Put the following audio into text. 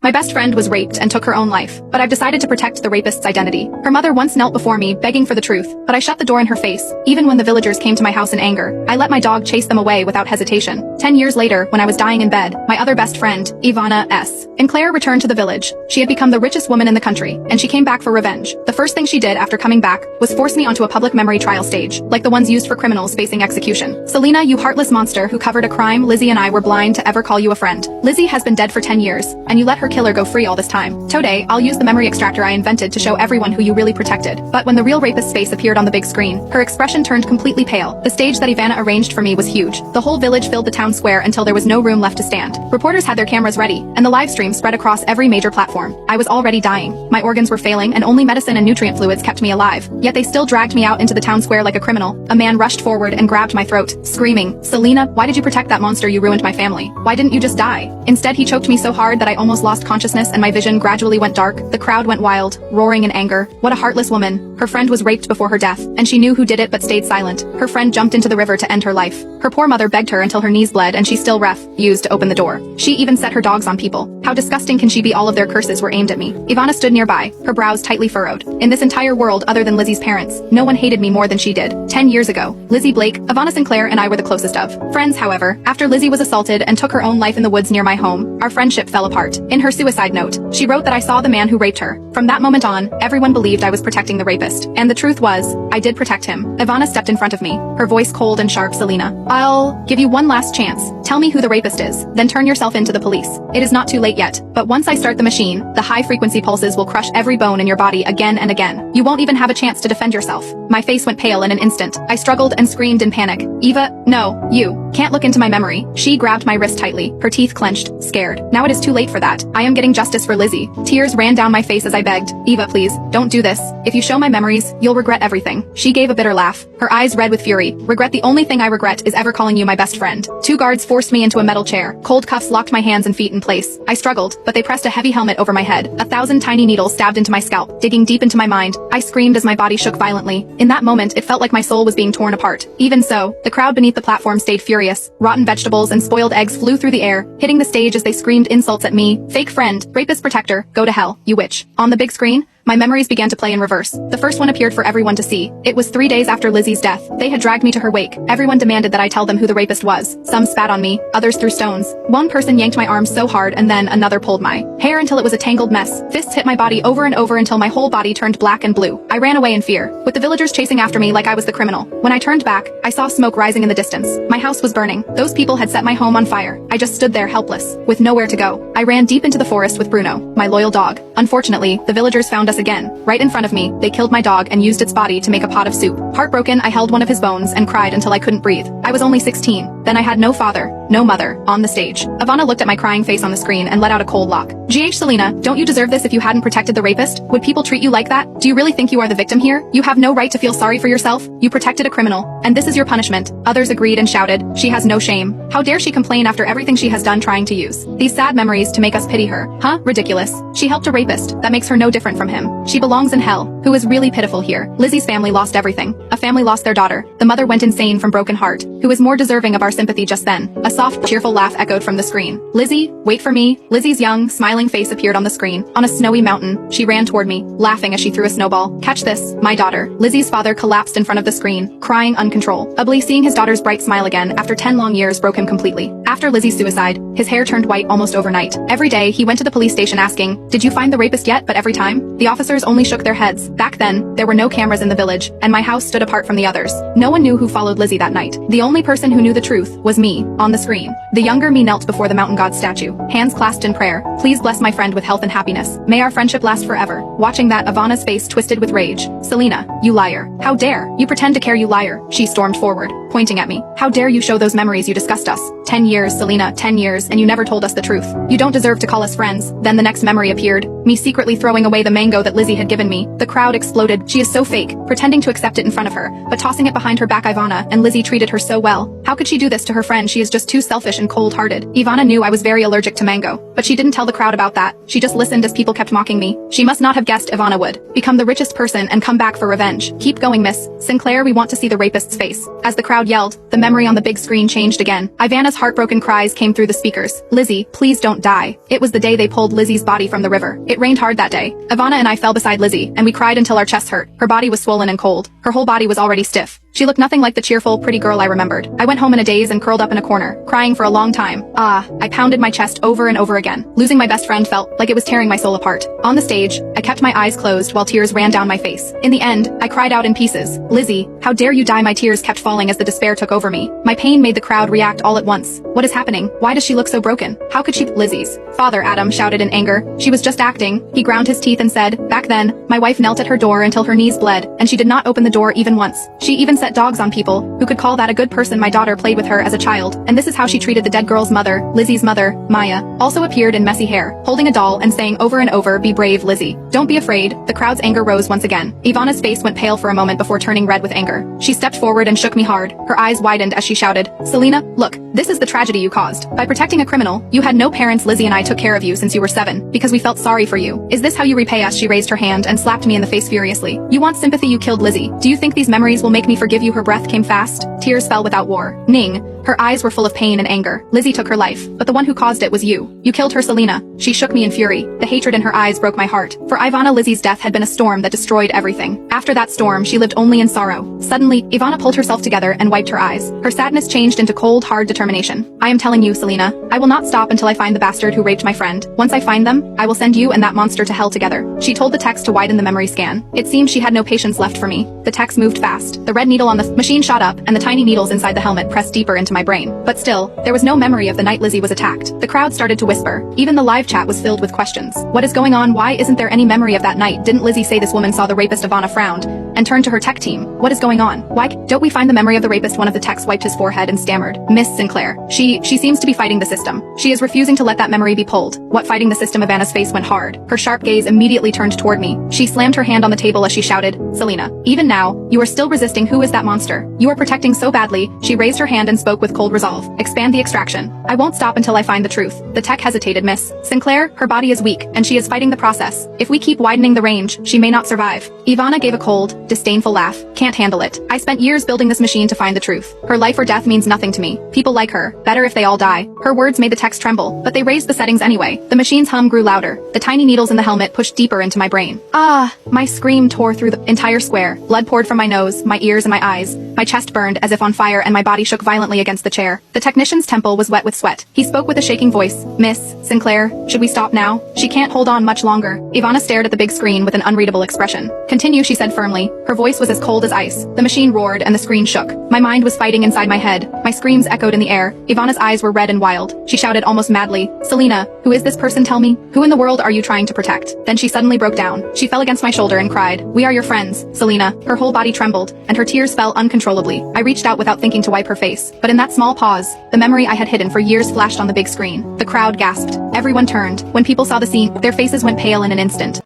My best friend was raped and took her own life, but I've decided to protect the rapist's identity. Her mother once knelt before me, begging for the truth, but I shut the door in her face. Even when the villagers came to my house in anger, I let my dog chase them away without hesitation. 10 years later, when I was dying in bed, my other best friend, Ivana S. and Claire returned to the village. She had become the richest woman in the country, and she came back for revenge. The first thing she did after coming back was force me onto a public memory trial stage, like the ones used for criminals facing execution. Selena, you heartless monster who covered a crime Lizzie and I were blind to ever call you a friend. Lizzie has been dead for 10 years, and you let her killer go free all this time. Today, I'll use the memory extractor I invented to show everyone who you really protected. But when the real rapist's face appeared on the big screen, her expression turned completely pale. The stage that Ivana arranged for me was huge. The whole village filled the town square until there was no room left to stand. Reporters had their cameras ready, and the live stream spread across every major platform. I was already dying. My organs were failing, and only medicine and nutrient fluids kept me alive. Yet they still dragged me out into the town square like a criminal. A man rushed forward and grabbed my throat, screaming, "Selena, why did you protect that monster? You ruined my family. Why didn't you just die?" Instead, he choked me so hard that I almost lost consciousness and my vision gradually went dark. The crowd went wild, roaring in anger. What a heartless woman. Her friend was raped before her death, and she knew who did it but stayed silent. Her friend jumped into the river to end her life. Her poor mother begged her until her knees bled, and she still refused to open the door. She even set her dogs on people. How disgusting can she be? All of their curses were aimed at me. Ivana stood nearby, her brows tightly furrowed. In this entire world other than Lizzie's parents, no one hated me more than she did. 10 years ago, Lizzie Blake, Ivana Sinclair, and I were the closest of friends. However, after Lizzie was assaulted and took her own life in the woods near my home, our friendship fell apart. In her suicide note, she wrote that I saw the man who raped her. From that moment on, everyone believed I was protecting the rapist. And the truth was, I did protect him. Ivana stepped in front of me, her voice cold and sharp. "Selena, I'll give you one last chance. Tell me who the rapist is, then turn yourself in to the police. It is not too late yet, but once I start the machine, the high-frequency pulses will crush every bone in your body again and again. You won't even have a chance to defend yourself." My face went pale in an instant. I struggled and screamed in panic. "Eva, no, you can't look into my memory." She grabbed my wrist tightly, her teeth clenched, scared. Now it is too late for that. I am getting justice for Lizzie. Tears ran down my face as I begged, "Eva, please, don't do this. If you show my memories, you'll regret everything." She gave a bitter laugh, her eyes red with fury. "Regret? The only thing I regret is ever calling you my best friend." Two guards forced me into a metal chair. Cold cuffs locked my hands and feet in place. I struggled, but they pressed a heavy helmet over my head. 1,000 tiny needles stabbed into my scalp, digging deep into my mind. I screamed as my body shook violently. In that moment, it felt like my soul was being torn apart. Even so, the crowd beneath the platform stayed furious. Rotten vegetables and spoiled eggs flew through the air, hitting the stage as they screamed insults at me. "Fake friend, rapist protector, go to hell, you witch." On the big screen, my memories began to play in reverse. The first one appeared for everyone to see. It was 3 days after Lizzie's death. They had dragged me to her wake. Everyone demanded that I tell them who the rapist was. Some spat on me, others threw stones. One person yanked my arm so hard and then another pulled my hair until it was a tangled mess. Fists hit my body over and over until my whole body turned black and blue. I ran away in fear, with the villagers chasing after me like I was the criminal. When I turned back, I saw smoke rising in the distance. My house was burning. Those people had set my home on fire. I just stood there helpless, with nowhere to go. I ran deep into the forest with Bruno, my loyal dog. Unfortunately, the villagers found us again. Right in front of me, they killed my dog and used its body to make a pot of soup. Heartbroken, I held one of his bones and cried until I couldn't breathe. I was only 16. Then I had no father, no mother, on the stage. Ivana looked at my crying face on the screen and let out a cold lock. Selena, don't you deserve this? If you hadn't protected the rapist, would people treat you like that? Do you really think you are the victim here? You have no right to feel sorry for yourself. You protected a criminal, and this is your punishment. Others agreed and shouted, "She has no shame. How dare she complain after everything she has done trying to use these sad memories to make us pity her? Huh? Ridiculous. She helped a rapist. That makes her no different from him. She belongs in hell." Who is really pitiful here? Lizzie's family lost everything. A family lost their daughter. The mother went insane from broken heart. Who is more deserving of our sympathy just then? A soft, cheerful laugh echoed from the screen. "Lizzie, wait for me." Lizzie's young, smiling face appeared on the screen. On a snowy mountain, she ran toward me, laughing as she threw a snowball. "Catch this, my daughter." Lizzie's father collapsed in front of the screen, crying uncontrollably. Seeing his daughter's bright smile again after 10 long years broke him completely. After Lizzie's suicide, his hair turned white almost overnight. Every day, he went to the police station asking, "Did you find the rapist yet?" But every time, the officers only shook their heads. Back then, there were no cameras in the village, and my house stood apart from the others. No one knew who followed Lizzie that night. The only person who knew the truth was me, on the screen. The younger me knelt before the mountain god statue, hands clasped in prayer. "Please bless my friend with health and happiness. May our friendship last forever." Watching that, Ivana's face twisted with rage. "Selena, you liar. How dare you pretend to care, you liar." She stormed forward, pointing at me. "How dare you show those memories? You disgust us. 10 years, Selena, 10 years, and you never told us the truth. You don't deserve to call us friends." Then the next memory appeared, me secretly throwing away the mango that Lizzie had given me. The crowd exploded. She is so fake, pretending to accept it in front of her, but tossing it behind her back. Ivana and Lizzie treated her so well. How could she do this to her friend? She is just too selfish and cold-hearted. Ivana knew I was very allergic to mango, but she didn't tell the crowd about that. She just listened as people kept mocking me. She must not have guessed Ivana would become the richest person and come back for revenge. "Keep going, Miss Sinclair. We want to see the rapist's face." As the crowd yelled, the memory on the big screen changed again. Ivana's heartbroken heartbroken cries came through the speakers. Lizzie, please don't die. It was the day they pulled Lizzie's body from the river. It rained hard that day. Ivana and I fell beside Lizzie, and we cried until our chests hurt. Her body was swollen and cold. Her whole body was already stiff. She looked nothing like the cheerful, pretty girl I remembered. I went home in a daze and curled up in a corner, crying for a long time. I pounded my chest over and over again. Losing my best friend felt like it was tearing my soul apart. On the stage, I kept my eyes closed while tears ran down my face. In the end, I cried out in pieces. Lizzie, how dare you die? My tears kept falling as the despair took over me. My pain made the crowd react all at once. What is happening? Why does she look so broken? How could she? Lizzie's father, Adam, shouted in anger. She was just acting. He ground his teeth and said, back then, my wife knelt at her door until her knees bled, and she did not open the door even once. She even set dogs on people. Who could call that a good person? My daughter played with her as a child, and this is how she treated the dead girl's mother. Lizzie's mother, Maya, also appeared in messy hair, holding a doll and saying over and over, be brave, Lizzie. Don't be afraid. The crowd's anger rose once again. Ivana's face went pale for a moment before turning red with anger. She stepped forward and shook me hard. Her eyes widened as she shouted, Selena, look, this is the tragedy you caused. By protecting a criminal, you had no parents. Lizzie and I took care of you since you were 7, because we felt sorry for you. Is this how you repay us? She raised her hand and slapped me in the face furiously. You want sympathy? You killed Lizzie. Do you think these memories will make me forgive you? Her breath came fast. Tears fell without war. Ning. Her eyes were full of pain and anger. Lizzie took her life, but the one who caused it was you. You killed her, Selena. She shook me in fury. The hatred in her eyes broke my heart. For Ivana, Lizzie's death had been a storm that destroyed everything. After that storm, she lived only in sorrow. Suddenly, Ivana pulled herself together and wiped her eyes. Her sadness changed into cold, hard determination. I am telling you, Selena, I will not stop until I find the bastard who raped my friend. Once I find them, I will send you and that monster to hell together. She told the text to widen the memory scan. It seemed she had no patience left for me. The text moved fast. The red needle on the machine shot up, and the tiny needles inside the helmet pressed deeper into my brain. But still, there was no memory of the night Lizzie was attacked. The crowd started to whisper. Even the live chat was filled with questions. What is going on? Why isn't there any memory of that night? Didn't Lizzie say this woman saw the rapist? Ivana frowned and turned to her tech team. What is going on? Why don't we find the memory of the rapist? One of the techs wiped his forehead and stammered. Miss Sinclair. She seems to be fighting the system. She is refusing to let that memory be pulled. What, fighting the system? Ivana's face went hard. Her sharp gaze immediately turned toward me. She slammed her hand on the table as she shouted, Selena, even now, you are still resisting. Who is that monster you are protecting so badly? She raised her hand and spoke with cold resolve. Expand the extraction. I won't stop until I find the truth. The tech hesitated. Miss Sinclair, her body is weak, and she is fighting the process. If we keep widening the range, she may not survive. Ivana gave a cold, disdainful laugh. Can't handle it. I spent years building this machine to find the truth. Her life or death means nothing to me. People like her. Better if they all die. Her words made the text tremble, but they raised the settings anyway. The machine's hum grew louder. The tiny needles in the helmet pushed deeper into my brain. My scream tore through the entire square. Blood poured from my nose, my ears, and my eyes. My chest burned as if on fire, and my body shook violently against the chair. The technician's temple was wet with sweat. He spoke with a shaking voice. Miss Sinclair, should we stop now? She can't hold on much longer. Ivana stared at the big screen with an unreadable expression. Continue, she said firmly. Her voice was as cold as ice. The machine roared and the screen shook. My mind was fighting inside my head. My screams echoed in the air. Ivana's eyes were red and wild. She shouted almost madly, Selena, who is this person? Tell me. Who in the world are you trying to protect? Then she suddenly broke down. She fell against my shoulder and cried, We are your friends, Selena. Her whole body trembled, and her tears fell uncontrollably. I reached out without thinking to wipe her face. But in that small pause, the memory I had hidden for years flashed on the big screen. The crowd gasped. Everyone turned. When people saw the scene, their faces went pale in an instant.